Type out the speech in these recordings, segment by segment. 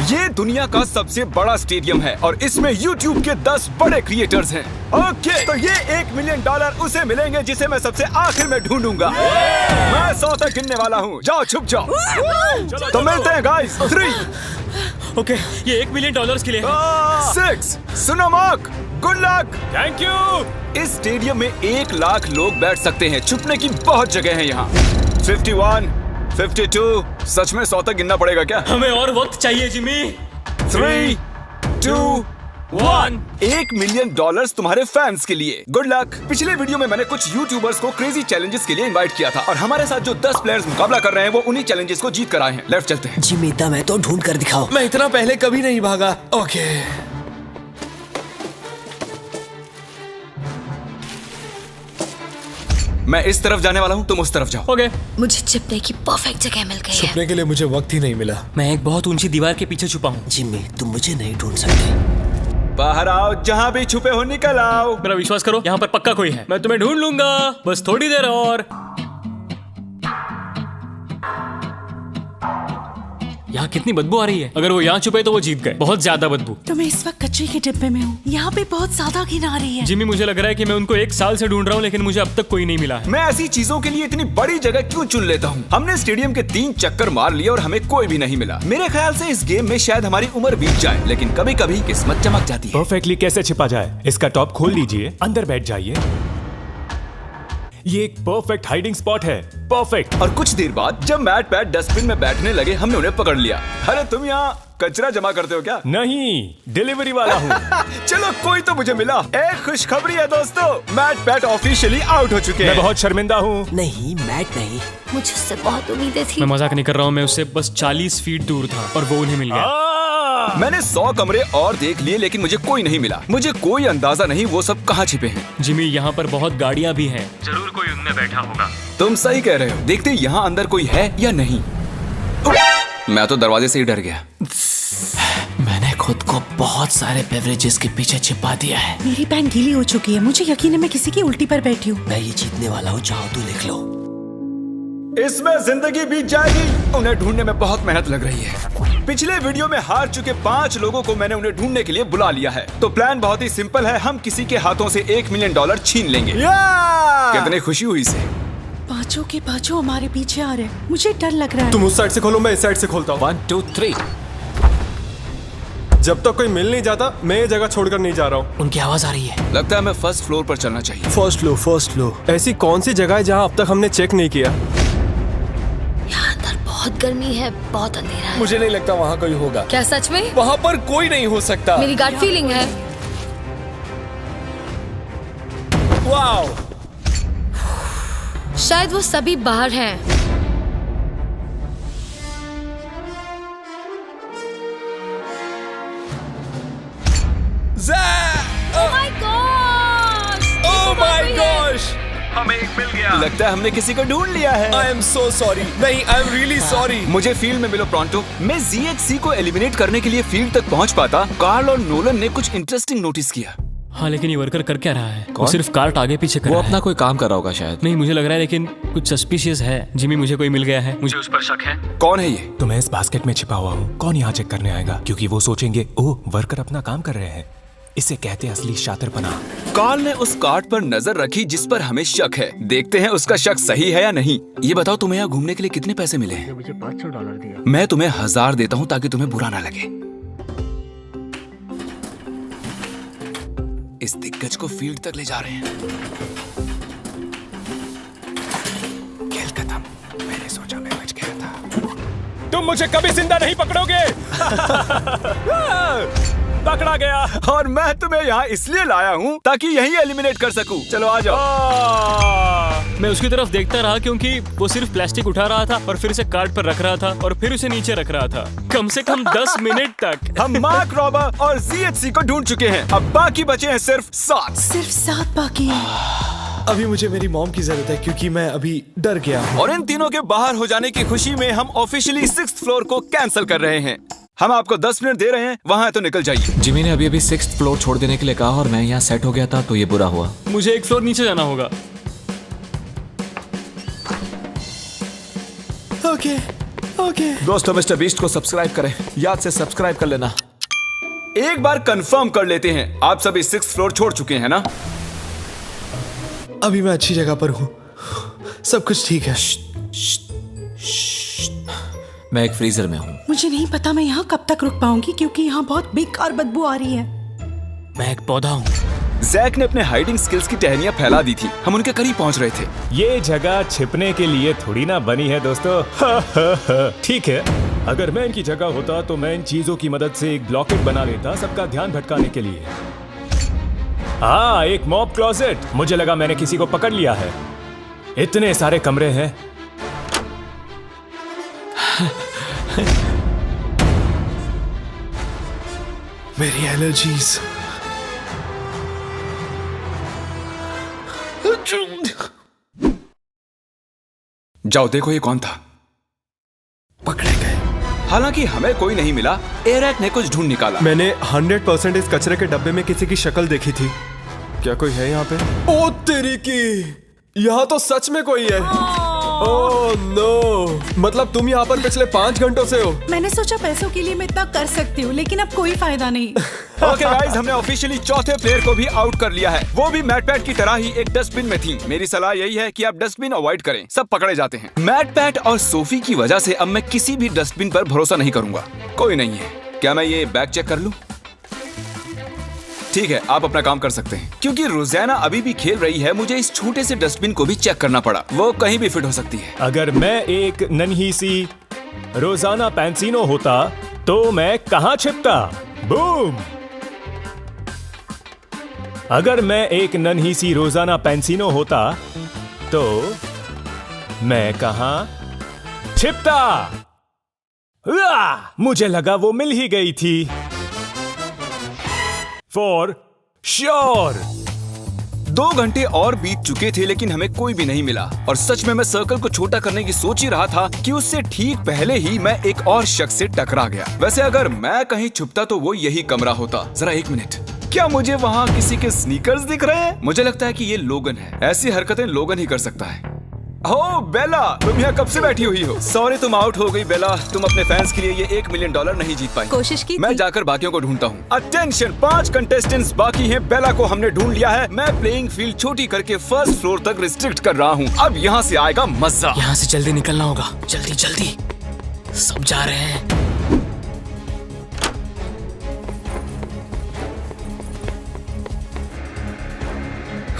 ये दुनिया का सबसे बड़ा स्टेडियम है और इसमें YouTube के 10 बड़े क्रिएटर्स हैं। ओके, तो ये $1 मिलियन उसे मिलेंगे जिसे मैं सबसे आखिर में ढूंढूंगा। मैं 100 तक गिनने वाला हूँ। जाओ छुप जाओ। तो मिलते हैं गाइस। 3 ओके, ये $1 मिलियन के लिए है। 6 सुनो mark, good luck. Thank you. इस स्टेडियम में 1 लाख लोग बैठ सकते हैं। छुपने की बहुत जगह है यहाँ। 51, 52, सच में 100 तक गिनना पड़ेगा क्या? हमें और वक्त चाहिए जिमी। 3, 2, 1। $1 मिलियन तुम्हारे फैंस के लिए। Good luck. पिछले वीडियो में मैंने कुछ यूट्यूबर्स को क्रेजी चैलेंजेस के लिए इनवाइट किया था और हमारे साथ जो 10 प्लेयर्स मुकाबला कर रहे हैं वो उन्हीं चैलेंजेस को जीत कर आए हैं। लेफ्ट चलते हैं। जिमी दम है तो ढूंढ कर दिखाओ। मैं इतना पहले कभी नहीं भागा। ओके, मैं इस तरफ जाने वाला हूँ, तुम उस तरफ जाओ। ओके। मुझे छिपने की परफेक्ट जगह मिल गई है। छुपने के लिए मुझे वक्त ही नहीं मिला। मैं एक बहुत ऊंची दीवार के पीछे छुपा हूँ। जिमी तुम मुझे नहीं ढूंढ सकते। बाहर आओ, जहाँ भी छुपे हो निकल आओ। मेरा विश्वास करो, यहाँ पर पक्का कोई है। मैं तुम्हें ढूंढ लूंगा, बस थोड़ी देर और। यहाँ कितनी बदबू आ रही है। अगर वो यहाँ छुपे तो वो जीत गए। बहुत ज्यादा बदबू। तो मैं इस वक्त कचरे के डिब्बे में हूँ। यहाँ पे बहुत ज्यादा घिन आ रही है। जिमी, मुझे लग रहा है कि मैं उनको 1 साल से ढूंढ रहा हूँ लेकिन मुझे अब तक कोई नहीं मिला है। मैं ऐसी चीजों के लिए इतनी बड़ी जगह क्यों चुन लेता हूँ? हमने स्टेडियम के 3 चक्कर मार लिए और हमें कोई भी नहीं मिला। मेरे ख्याल से इस गेम में शायद हमारी उम्र बीत जाए, लेकिन कभी कभी किस्मत चमक जाती है। परफेक्टली कैसे छिपा जाए? इसका टॉप खोल लीजिए, अंदर बैठ जाइए। ये एक परफेक्ट हाइडिंग स्पॉट है। परफेक्ट। और कुछ देर बाद जब मैट पैट डस्टबिन में बैठने लगे, हमने उन्हें पकड़ लिया। अरे तुम यहाँ कचरा जमा करते हो क्या? नहीं, डिलीवरी वाला हूँ। चलो कोई तो मुझे मिला। एक खुशखबरी है दोस्तों, मैट पैट ऑफिशियली आउट हो चुके मैं हैं। बहुत शर्मिंदा हूँ। नहीं मैट नहीं। मुझे उससे बहुत उम्मीदें थी। मैं मजाक नहीं कर रहा हूँ, मैं उससे बस 40 फीट दूर था और वो उन्हें मिल गया। मैंने 100 कमरे और देख लिए लेकिन मुझे कोई नहीं मिला। मुझे कोई अंदाजा नहीं वो सब कहाँ छिपे हैं। जिमी, यहाँ पर बहुत गाड़ियाँ भी हैं। जरूर कोई उनमें बैठा होगा। तुम सही कह रहे हो। देखते यहाँ अंदर कोई है या नहीं। मैं तो दरवाजे से ही डर गया। मैंने खुद को बहुत सारे बेवरेजेस के पीछे छिपा दिया है। मेरी पैंट गीली हो चुकी है। मुझे यकीन है मैं किसी की उल्टी पर बैठी हूँ। मैं ये जीतने वाला हूँ, चाहो तो लिख लो। इसमें जिंदगी बीत जाएगी। उन्हें ढूंढने में बहुत मेहनत लग रही है। पिछले वीडियो में हार चुके 5 लोगों को मैंने उन्हें ढूंढने के लिए बुला लिया है। तो प्लान बहुत ही सिंपल है, हम किसी के हाथों से $1 मिलियन छीन लेंगे। कितनी खुशी हुई से। पांचों के पांचों हमारे पीछे आ रहे हैं। मुझे डर लग रहा है। तुम उस साइड से खोलो, मैं इस साइड से खोलता हूँ। 1, 2, 3। जब तक कोई मिल नहीं जाता मैं ये जगह छोड़कर नहीं जा रहा हूँ। उनकी आवाज आ रही है। लगता है हमें फर्स्ट फ्लोर पर चलना चाहिए। First flow. ऐसी कौन सी जगह है जहाँ अब तक हमने चेक नहीं किया? यहाँ अंदर बहुत गर्मी है, बहुत अंधेरा है। मुझे नहीं लगता वहाँ कोई होगा। क्या सच में? वहाँ पर कोई नहीं हो सकता। मेरी गट फीलिंग है। वाओ, शायद वो सभी बाहर हैं। Oh my gosh! Oh my gosh! लगता है हमने किसी को ढूंढ लिया है। I am so sorry. नहीं, I am really sorry. मुझे फील्ड में मिलो प्रॉन्टो। मैं ZHC को एलिमिनेट करने के लिए फील्ड तक पहुंच पाता। कार्ल और नोलन ने कुछ इंटरेस्टिंग नोटिस किया। हाँ, लेकिन ये वर्कर कर क्या रहा है? वो सिर्फ कार्ट आगे पीछे कर रहा है। कोई काम कर रहा होगा शायद। नहीं, मुझे लग रहा है लेकिन कुछ सस्पिशियस है। जिमी, मुझे कोई मिल गया है, मुझे उस पर शक है। कौन है ये? तो मैं इस बास्केट में छिपा हुआ हूँ। कौन यहाँ चेक करने आएगा? क्योंकि वो सोचेंगे ओह वर्कर अपना काम कर रहे हैं। इसे कहते हैं असली शातिरपना। कार्ल ने उस कार्ड पर नजर रखी जिस पर हमें शक है। देखते हैं उसका शक सही है या नहीं। ये बताओ तुम्हें यहाँ घूमने के लिए कितने पैसे मिले हैं? मुझे $500 दिया। मैं तुम्हें 1000 देता हूँ ताकि तुम्हें बुरा ना लगे। इस दिग्गज को फील्ड तक ले जा रहे हैं। खेल खत्म। मैंने सोचा मैं बच गया था। तुम मुझे कभी जिंदा नहीं पकड़ोगे। पकड़ा गया। और मैं तुम्हें यहाँ इसलिए लाया हूँ ताकि यही एलिमिनेट कर सकूं। चलो आ जाओ। मैं उसकी तरफ देखता रहा क्योंकि वो सिर्फ प्लास्टिक उठा रहा था और फिर उसे कार्ट पर रख रहा था और फिर उसे नीचे रख रहा था, कम से कम 10 मिनट तक। हम मार्क रॉबर और ZHC को ढूंढ चुके हैं। अब बाकी बचे हैं सिर्फ 7। सिर्फ 7 बाकी हैं। अभी मुझे मेरी मॉम की जरूरत है क्योंकि मैं अभी डर गया हूँ। और इन तीनों के बाहर हो जाने की खुशी में हम ऑफिशियली 6th फ्लोर को कैंसिल कर रहे हैं। हम आपको 10 मिनट दे रहे हैं, वहाँ है तो निकल जाइए। जिमी ने अभी 6th फ्लोर छोड़ देने के लिए कहा और मैं यहाँ सेट हो गया था तो ये बुरा हुआ। मुझे 1 फ्लोर नीचे जाना होगा। ओके, ओके दोस्तों मिस्टर बीस्ट को सब्सक्राइब करें, याद से सब्सक्राइब कर लेना। एक बार कंफर्म कर लेते हैं, आप सभी 6th फ्लोर छोड़ चुके हैं ना? अभी मैं अच्छी जगह पर हूँ, सब कुछ ठीक है। मैं एक फ्रीजर में हूँ। मुझे नहीं पता मैं यहाँ कब तक रुक पाऊंगी क्योंकि यहाँ बहुत बेकार बदबू आ रही है। मैं एक पौधा हूँ। जैक ने अपने हाइडिंग स्किल्स की टहनियां फैला दी थी, हम उनके करीब पहुंच रहे थे। ये जगह छिपने के लिए थोड़ी ना बनी है दोस्तों। ठीक है, अगर मैं इनकी जगह होता तो मैं इन चीजों की मदद से एक ब्लॉकेट बना लेता सबका ध्यान भटकाने के लिए। हाँ, एक मॉब क्लोजेट। मुझे लगा मैंने किसी को पकड़ लिया है। इतने सारे कमरे हैं। मेरी एलर्जीज। जाओ देखो ये कौन था। पकड़े गए। हालांकि हमें कोई नहीं मिला, एरैक ने कुछ ढूंढ निकाला। मैंने 100% इस कचरे के डब्बे में किसी की शक्ल देखी थी। क्या कोई है यहाँ पे? ओ तेरी की, यहाँ तो सच में कोई है। ओह नो, मतलब तुम यहाँ पर पिछले 5 घंटों से हो। मैंने सोचा पैसों के लिए मैं इतना कर सकती हूँ लेकिन अब कोई फायदा नहीं। ओके गाइस, हमने ऑफिशियली चौथे प्लेयर को भी आउट कर लिया है। वो भी मैट पैट की तरह ही एक डस्टबिन में थी। मेरी सलाह यही है कि आप डस्टबिन अवॉइड करें, सब पकड़े जाते हैं। मैट पैट और सोफी की वजह से अब मैं किसी भी डस्टबिन पर भरोसा नहीं करूंगा। कोई नहीं है। क्या मैं ये बैग चेक कर लूं? ठीक है, आप अपना काम कर सकते हैं। क्योंकि रोजाना अभी भी खेल रही है, मुझे इस छोटे से डस्टबिन को भी चेक करना पड़ा। वो कहीं भी फिट हो सकती है। अगर मैं एक नन्ही सी रोजाना पैंसिनो होता तो मैं कहाँ छिपता? बूम! अगर मैं एक नन्ही सी रोजाना पैंसिनो होता तो मैं कहाँ छिपता? मुझे लगा वो मिल ही गई थी। For sure. 2 घंटे और बीत चुके थे लेकिन हमें कोई भी नहीं मिला। और सच में मैं सर्कल को छोटा करने की सोच ही रहा था कि उससे ठीक पहले ही मैं एक और शख्स से टकरा गया। वैसे अगर मैं कहीं छुपता तो वो यही कमरा होता। जरा 1 मिनट, क्या मुझे वहाँ किसी के स्नीकर्स दिख रहे हैं? मुझे लगता है कि ये लोगन है। ऐसी हरकतें लोगन ही कर सकता है। ओह बेला, तुम यहाँ कब से बैठी हुई हो? सॉरी तुम आउट हो गई बेला। तुम अपने फैंस के लिए ये $1 मिलियन नहीं जीत पाई। कोशिश की मैं थी। जाकर बाकियों को ढूंढता हूँ। अटेंशन, 5 कंटेस्टेंट्स बाकी हैं। बेला को हमने ढूंढ लिया है। मैं प्लेइंग फील्ड छोटी करके 1st फ्लोर तक रिस्ट्रिक्ट कर रहा हूँ। अब यहाँ से आएगा मजा। यहाँ से जल्दी निकलना होगा। जल्दी जल्दी, सब जा रहे हैं।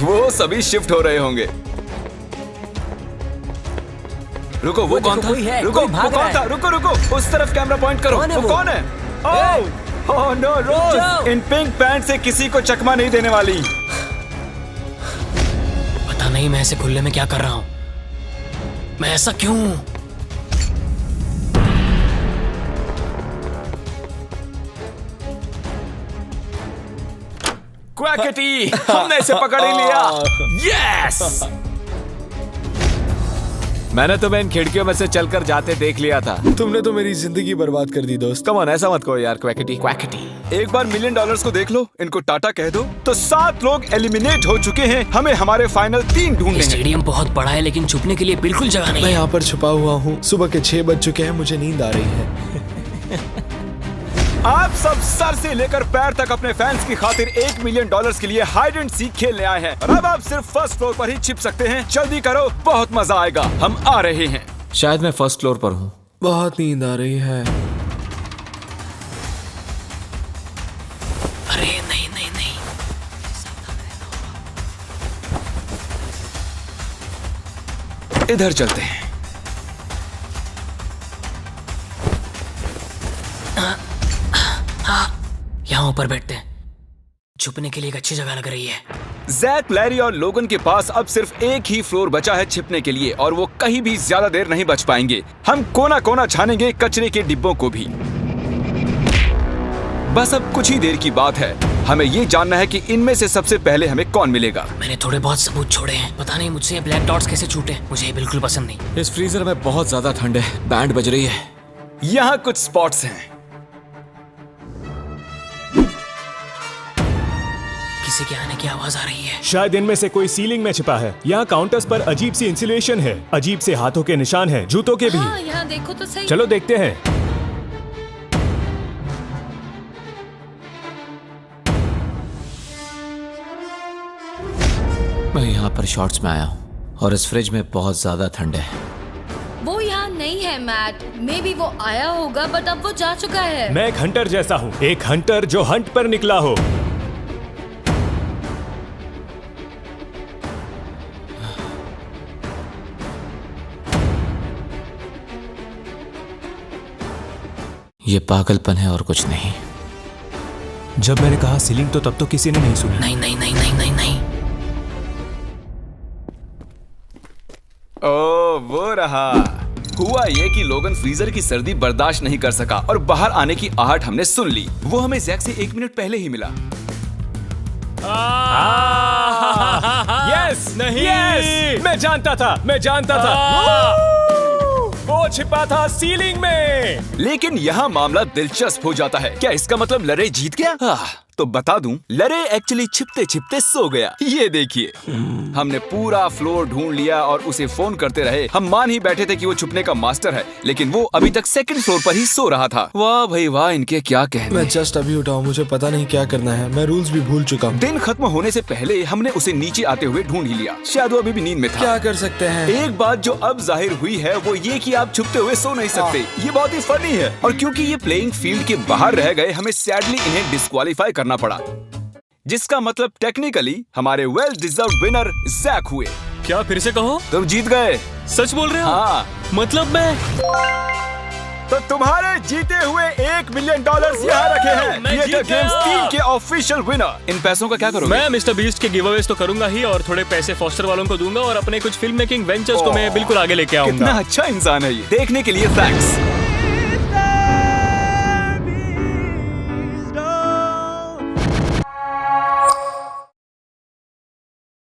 वो सभी शिफ्ट हो रहे होंगे। रुको, वो कौन था? रुको, वो कौन था? रुको रुको, उस तरफ कैमरा पॉइंट करो। वो कौन है? ओह नो, रोज इन पिंक पैंट से किसी को चकमा नहीं देने वाली। पता नहीं मैं ऐसे खुले में क्या कर रहा हूँ। मैं ऐसा क्यों? क्वैकेटी, हमने इसे पकड़ ही लिया। यस! मैंने तुम्हें इन खिड़कियों में से चलकर जाते देख लिया था। तुमने तो मेरी जिंदगी बर्बाद कर दी दोस्त। कम ऑन, ऐसा मत कहो यार। क्वैकेटी क्वैकेटी। एक बार $1 मिलियन को देख लो, इनको टाटा कह दो। तो 7 लोग एलिमिनेट हो चुके हैं। हमें हमारे फाइनल 3 ढूंढने हैं। स्टेडियम बहुत बड़ा है लेकिन छुपने के लिए बिल्कुल जगह नहीं मैं है। यहाँ पर छुपा हुआ हूँ। सुबह के 6 बज चुके हैं, मुझे नींद आ रही है। आप सब सर से लेकर पैर तक अपने फैंस की खातिर $1 मिलियन के लिए हाइड एंड सीक खेलने आए हैं। और अब आप सिर्फ 1st फ्लोर पर ही छिप सकते हैं। जल्दी करो, बहुत मजा आएगा। हम आ रहे हैं। शायद मैं 1st फ्लोर पर हूँ। बहुत नींद आ रही है। अरे नहीं नहीं नहीं। इधर चलते हैं। यहाँ ऊपर बैठते हैं। छुपने के लिए एक अच्छी जगह लग रही है। जैक, लैरी और लोगन के पास अब सिर्फ एक ही फ्लोर बचा है छिपने के लिए और वो कहीं भी ज्यादा देर नहीं बच पाएंगे। हम कोना कोना छानेंगे कचरे के डिब्बों को भी। बस अब कुछ ही देर की बात है। हमें ये जानना है कि इनमें से सबसे पहले हमें कौन मिलेगा। मैंने थोड़े बहुत सबूत छोड़े हैं। पता नहीं मुझसे ये ब्लैक डॉट्स कैसे छूटे। मुझे ये बिल्कुल पसंद नहीं। इस फ्रीजर में बहुत ज्यादा ठंड है। बैंड बज रही है। यहाँ कुछ स्पॉट्स हैं। किसी के आने की आवाज आ रही है। शायद इनमें से कोई सीलिंग में छिपा है। यहाँ काउंटर्स पर अजीब सी इंसुलेशन है, अजीब से हाथों के निशान हैं, जूतों के भी। हाँ, यहाँ देखो तो सही। चलो देखते हैं। मैं यहाँ पर शॉर्ट्स में आया हूँ और इस फ्रिज में बहुत ज्यादा ठंड है। वो यहाँ नहीं है मैट। मे बी वो आया होगा बट अब वो जा चुका है। मैं एक हंटर जैसा हूँ, एक हंटर जो हंट पर निकला हो। ये पागलपन है और कुछ नहीं। जब मैंने कहा सीलिंग तो तब तो किसी ने नहीं सुनी। नहीं नहीं नहीं नहीं नहीं नहीं। ओ, वो रहा। हुआ ये कि लोगन फ्रीजर की सर्दी बर्दाश्त नहीं कर सका और बाहर आने की आहट हमने सुन ली। वो हमें जैक से 1 मिनट पहले ही मिला। यस नहीं। यस, मैं जानता था। वो छिपा था सीलिंग में। लेकिन यहाँ मामला दिलचस्प हो जाता है। क्या इसका मतलब लरे जीत गया? तो बता दूं, लरे एक्चुअली छिपते छिपते सो गया। ये देखिए, हमने पूरा फ्लोर ढूंढ लिया और उसे फोन करते रहे। हम मान ही बैठे थे कि वो छुपने का मास्टर है, लेकिन वो अभी तक 2nd फ्लोर पर ही सो रहा था। वाह भाई वाह, इनके क्या कहने। मैं जस्ट अभी उठा हूँ, मुझे पता नहीं क्या करना है। मैं रूल्स भी भूल चुका हूँ। दिन खत्म होने से पहले हमने उसे नीचे आते हुए ढूंढ ही लिया। शायद वो अभी भी नींद में था। क्या कर सकते हैं? एक बात जो अब जाहिर हुई है वो ये कि आप छुपते हुए सो नहीं सकते। ये बहुत ही फनी है। और क्योंकि ये प्लेइंग फील्ड के बाहर रह गए, हमें सैडली इन्हें डिस्क्वालीफाई करना पड़ा, जिसका मतलब टेक्निकली हमारे वेल डिजर्व्ड विनर जैक हुए। क्या फिर से कहो? तुम जीत गए। सच बोल रहे हो? हाँ। मतलब मैं तो तुम्हारे जीते हुए $1 मिलियन यहाँ रखे हैं। मैं जीत थिएटर गेम्स गया। 3 के ऑफिशियल विनर। इन पैसों का क्या करोगे? मैं मिस्टर बीस्ट के गिवअवेज तो करूंगा ही, और थोड़े पैसे फॉस्टर वालों को दूंगा, और अपने कुछ फिल्म मेकिंग वेंचर्स को मैं बिल्कुल आगे लेके कितना आऊंगा। अच्छा इंसान है ये। देखने के लिए थैंक्स।